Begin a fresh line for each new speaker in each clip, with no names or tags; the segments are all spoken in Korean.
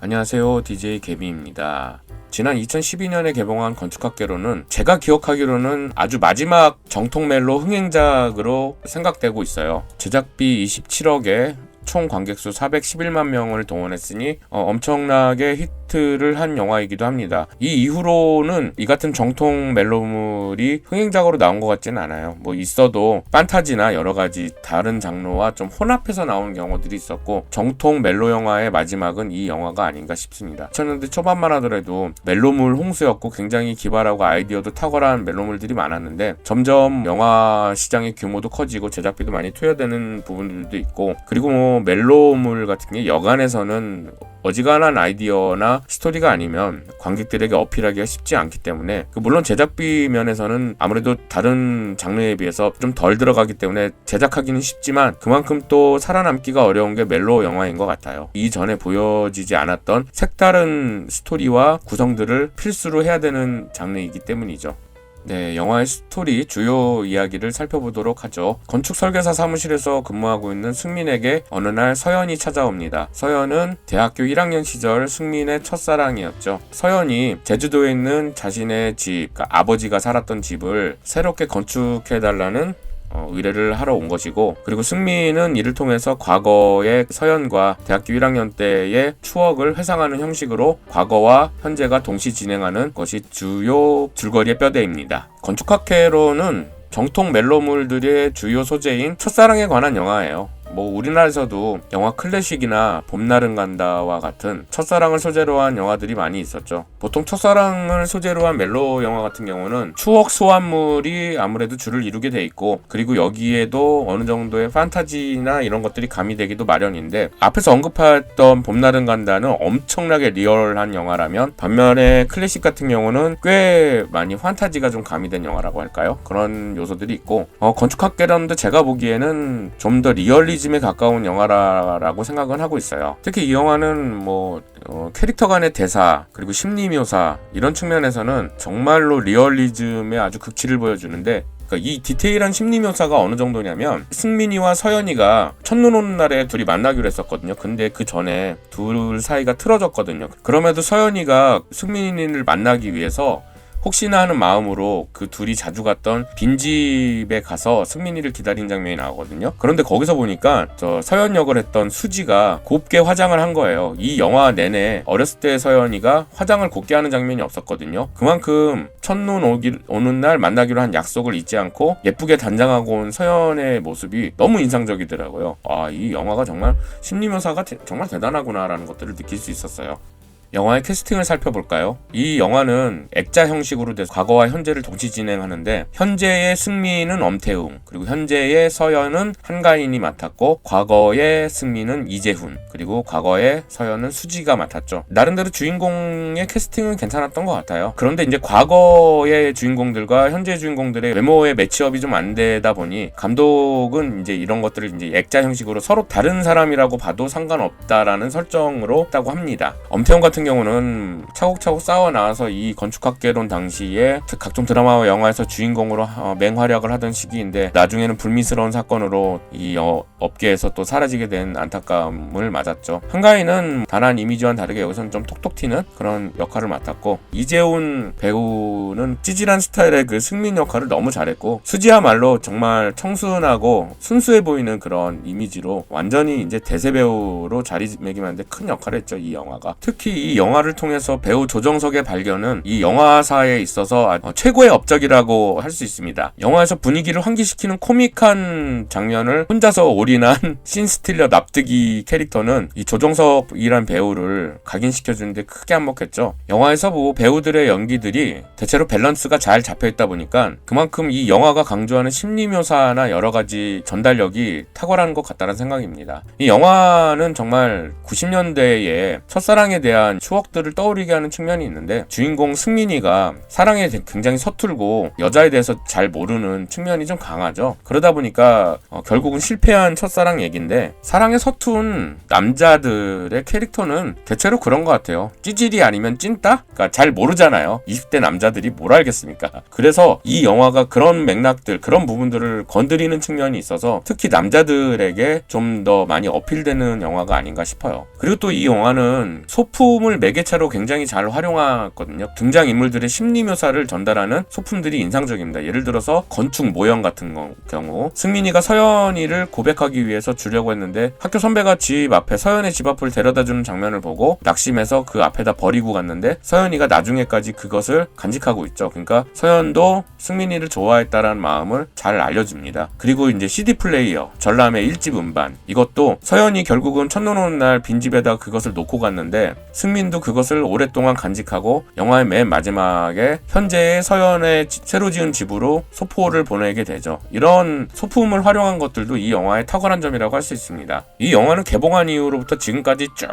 안녕하세요. DJ 개비입니다. 지난 2012년에 개봉한 건축학개론은 제가 기억하기로는 아주 마지막 정통 멜로 흥행작으로 생각되고 있어요. 제작비 27억에 총 관객수 411만 명을 동원했으니 엄청나게 히트를 한 영화이기도 합니다. 이 이후로는 이 같은 정통 멜로물이 흥행작으로 나온 것 같지는 않아요. 뭐 있어도 판타지나 여러 가지 다른 장르와 좀 혼합해서 나온 경우들이 있었고, 정통 멜로 영화의 마지막은 이 영화가 아닌가 싶습니다. 2000년대 초반만 하더라도 멜로물 홍수였고 굉장히 기발하고 아이디어도 탁월한 멜로물들이 많았는데, 점점 영화 시장의 규모도 커지고 제작비도 많이 투여되는 부분들도 있고, 그리고 뭐 멜로물 같은 게 여간에서는 어지간한 아이디어나 스토리가 아니면 관객들에게 어필하기가 쉽지 않기 때문에, 물론 제작비 면에서는 아무래도 다른 장르에 비해서 좀 덜 들어가기 때문에 제작하기는 쉽지만 그만큼 또 살아남기가 어려운 게 멜로 영화인 것 같아요. 이전에 보여지지 않았던 색다른 스토리와 구성들을 필수로 해야 되는 장르이기 때문이죠. 네, 영화의 스토리 주요 이야기를 살펴보도록 하죠. 건축 설계사 사무실에서 근무하고 있는 승민에게 어느 날 서연이 찾아옵니다. 서연은 대학교 1학년 시절 승민의 첫사랑이었죠. 서연이 제주도에 있는 자신의 집, 그러니까 아버지가 살았던 집을 새롭게 건축해달라는 의뢰를 하러 온 것이고, 그리고 승민은 이를 통해서 과거의 서연과 대학교 1학년 때의 추억을 회상하는 형식으로 과거와 현재가 동시 진행하는 것이 주요 줄거리의 뼈대입니다. 건축학회로는 정통 멜로물들의 주요 소재인 첫사랑에 관한 영화예요. 우리나라에서도 영화 클래식이나 봄날은 간다와 같은 첫사랑을 소재로 한 영화들이 많이 있었죠. 보통 첫사랑을 소재로 한 멜로 영화 같은 경우는 추억 소환물이 아무래도 줄을 이루게 돼 있고, 그리고 여기에도 어느 정도의 판타지나 이런 것들이 가미되기도 마련인데, 앞에서 언급했던 봄날은 간다는 엄청나게 리얼한 영화라면, 반면에 클래식 같은 경우는 꽤 많이 판타지가 좀 가미된 영화라고 할까요? 그런 요소들이 있고, 건축학개론도 제가 보기에는 좀 더 리얼리즘에 가까운 영화라고 생각은 하고 있어요. 특히 이 영화는 캐릭터 간의 대사, 그리고 심리 묘사, 이런 측면에서는 정말로 리얼리즘의 아주 극치를 보여주는데, 이 디테일한 심리 묘사가 어느 정도냐면, 승민이와 서연이가 첫눈 오는 날에 둘이 만나기로 했었거든요. 근데 그 전에 둘 사이가 틀어졌거든요. 그럼에도 서연이가 승민이를 만나기 위해서 혹시나 하는 마음으로 그 둘이 자주 갔던 빈집에 가서 승민이를 기다린 장면이 나오거든요. 그런데 거기서 보니까 서연 역을 했던 수지가 곱게 화장을 한 거예요. 이 영화 내내 어렸을 때 서연이가 화장을 곱게 하는 장면이 없었거든요. 그만큼 첫눈 오는 날 만나기로 한 약속을 잊지 않고 예쁘게 단장하고 온 서연의 모습이 너무 인상적이더라고요. 이 영화가 정말 심리묘사가 정말 대단하구나라는 것들을 느낄 수 있었어요. 영화의 캐스팅을 살펴볼까요? 이 영화는 액자 형식으로 돼서 과거와 현재를 동시 진행하는데, 현재의 승민은 엄태웅, 그리고 현재의 서연은 한가인이 맡았고, 과거의 승민은 이재훈, 그리고 과거의 서연은 수지가 맡았죠. 나름대로 주인공의 캐스팅은 괜찮았던 것 같아요. 그런데 이제 과거의 주인공들과 현재의 주인공들의 외모의 매치업이 좀 안 되다 보니, 감독은 이제 이런 것들을 이제 액자 형식으로 서로 다른 사람이라고 봐도 상관없다라는 설정으로 했다고 합니다. 엄태웅 같은 경우는 차곡차곡 쌓아 나와서 이 건축학개론 당시에 각종 드라마와 영화에서 주인공으로 맹활약을 하던 시기인데, 나중에는 불미스러운 사건으로 이 업계에서 또 사라지게 된 안타까움을 맞았죠. 한가인은 단한 이미지와는 다르게 여기서는 좀 톡톡 튀는 그런 역할을 맡았고, 이재훈 배우는 찌질한 스타일의 그 승민 역할을 너무 잘했고, 수지야말로 정말 청순하고 순수해 보이는 그런 이미지로 완전히 이제 대세 배우로 자리매김하는데 큰 역할을 했죠, 이 영화가. 특히 이 영화를 통해서 배우 조정석의 발견은 이 영화사에 있어서 최고의 업적이라고 할 수 있습니다. 영화에서 분위기를 환기시키는 코믹한 장면을 혼자서 올인한 씬스틸러 납득이 캐릭터는 이 조정석이란 배우를 각인시켜주는데 크게 한몫했죠. 영화에서 배우들의 연기들이 대체로 밸런스가 잘 잡혀있다 보니까 그만큼 이 영화가 강조하는 심리묘사나 여러가지 전달력이 탁월한 것 같다는 생각입니다. 이 영화는 정말 90년대에 첫사랑에 대한 그런 추억들을 떠오르게 하는 측면이 있는데, 주인공 승민이가 사랑에 굉장히 서툴고 여자에 대해서 잘 모르는 측면이 좀 강하죠. 그러다 보니까 결국은 실패한 첫사랑 얘기인데, 사랑에 서툰 남자들의 캐릭터는 대체로 그런 것 같아요. 찌질이 아니면 찐따? 그러니까 잘 모르잖아요. 20대 남자들이 뭘 알겠습니까? 그래서 이 영화가 그런 맥락들, 그런 부분들을 건드리는 측면이 있어서 특히 남자들에게 좀 더 많이 어필되는 영화가 아닌가 싶어요. 그리고 또 이 영화는 소품을 매개체로 굉장히 잘 활용하거든요. 등장인물들의 심리 묘사를 전달하는 소품들이 인상적입니다. 예를 들어서 건축 모형 같은 경우, 승민이가 서연이를 고백하기 위해서 주려고 했는데 학교 선배가 집 앞에 서연의 집 앞을 데려다주는 장면을 보고 낙심해서 그 앞에다 버리고 갔는데, 서연이가 나중에까지 그것을 간직하고 있죠. 그러니까 서연도 승민이를 좋아했다라는 마음을 잘 알려줍니다. 그리고 이제 CD 플레이어, 전람의 1집 음반, 이것도 서연이 결국은 첫눈 오는 날 빈집에다 그것을 놓고 갔는데 승민도 그것을 오랫동안 간직하고 영화의 맨 마지막에 현재의 서연의 새로 지은 집으로 소포를 보내게 되죠. 이런 소품을 활용한 것들도 이 영화의 탁월한 점이라고 할 수 있습니다. 이 영화는 개봉한 이후로부터 지금까지 쭉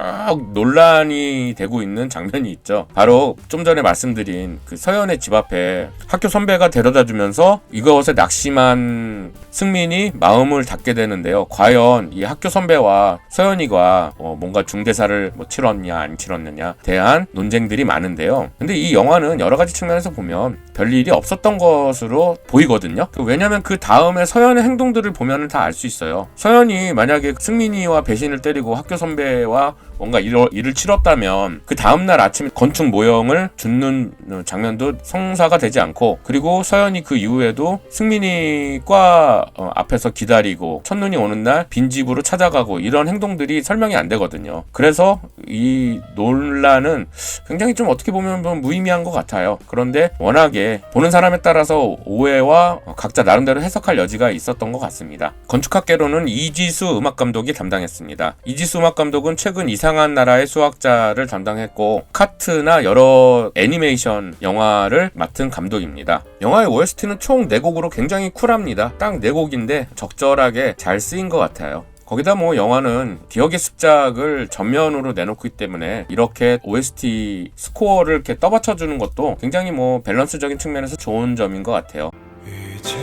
논란이 되고 있는 장면이 있죠. 바로 좀 전에 말씀드린 그 서연의 집 앞에 학교 선배가 데려다 주면서 이것에 낙심한 승민이 마음을 닫게 되는데요. 과연 이 학교 선배와 서연이가 뭔가 중대사를 치렀냐 안 치렀느냐 대한 논쟁들이 많은데요. 근데 이 영화는 여러 가지 측면에서 보면 별일이 없었던 것으로 보이거든요. 왜냐면 그 다음에 서연의 행동들을 보면 다 알 수 있어요. 서연이 만약에 승민이와 배신을 때리고 학교 선배와 뭔가 일을 치렀다면 그 다음날 아침에 건축 모형을 줍는 장면도 성사가 되지 않고, 그리고 서연이 그 이후에도 승민이과 앞에서 기다리고 첫눈이 오는 날 빈집으로 찾아가고 이런 행동들이 설명이 안 되거든요. 그래서 이 논란은 굉장히 좀 어떻게 보면 무의미한 것 같아요. 그런데 워낙에 보는 사람에 따라서 오해와 각자 나름대로 해석할 여지가 있었던 것 같습니다. 건축학개론은 이지수 음악감독이 담당했습니다. 이지수 음악감독은 최근 이상한 나라의 수학자를 담당했고 카트나 여러 애니메이션 영화를 맡은 감독입니다. 영화의 OST는 총 4곡으로 굉장히 쿨합니다. 딱 4곡인데 적절하게 잘 쓰인 것 같아요. 거기다 영화는 기억의 습작을 전면으로 내놓기 때문에 이렇게 OST 스코어를 이렇게 떠받쳐주는 것도 굉장히 밸런스적인 측면에서 좋은 점인 것 같아요.
이제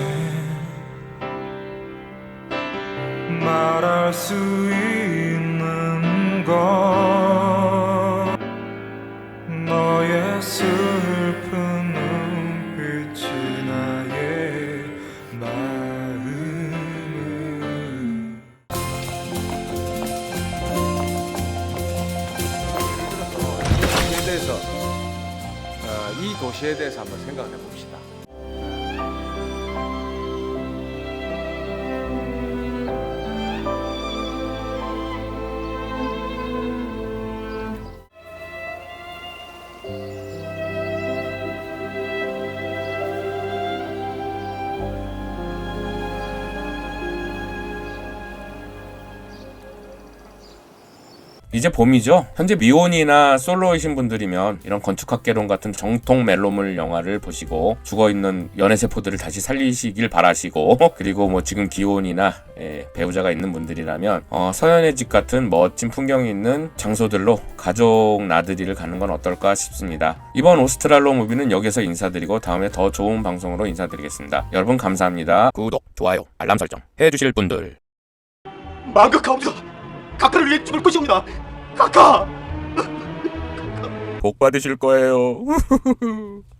말할 수 있는 건 너의 슬픈 눈빛이 나의 마음을.
이 도시에 대해서 한번 생각을 해봅시다.
이제 봄이죠. 현재 미혼이나 솔로이신 분들이면 이런 건축학개론 같은 정통 멜로물 영화를 보시고 죽어있는 연애세포들을 다시 살리시길 바라시고, 그리고 지금 기혼이나 배우자가 있는 분들이라면 서연의 집 같은 멋진 풍경이 있는 장소들로 가족 나들이를 가는 건 어떨까 싶습니다. 이번 오스트랄로 무비는 여기서 인사드리고 다음에 더 좋은 방송으로 인사드리겠습니다. 여러분 감사합니다. 구독, 좋아요, 알람 설정 해주실 분들
망각하옵니다. 각하를 위해 죽을 것이옵니다. 각하!
복 받으실 거예요.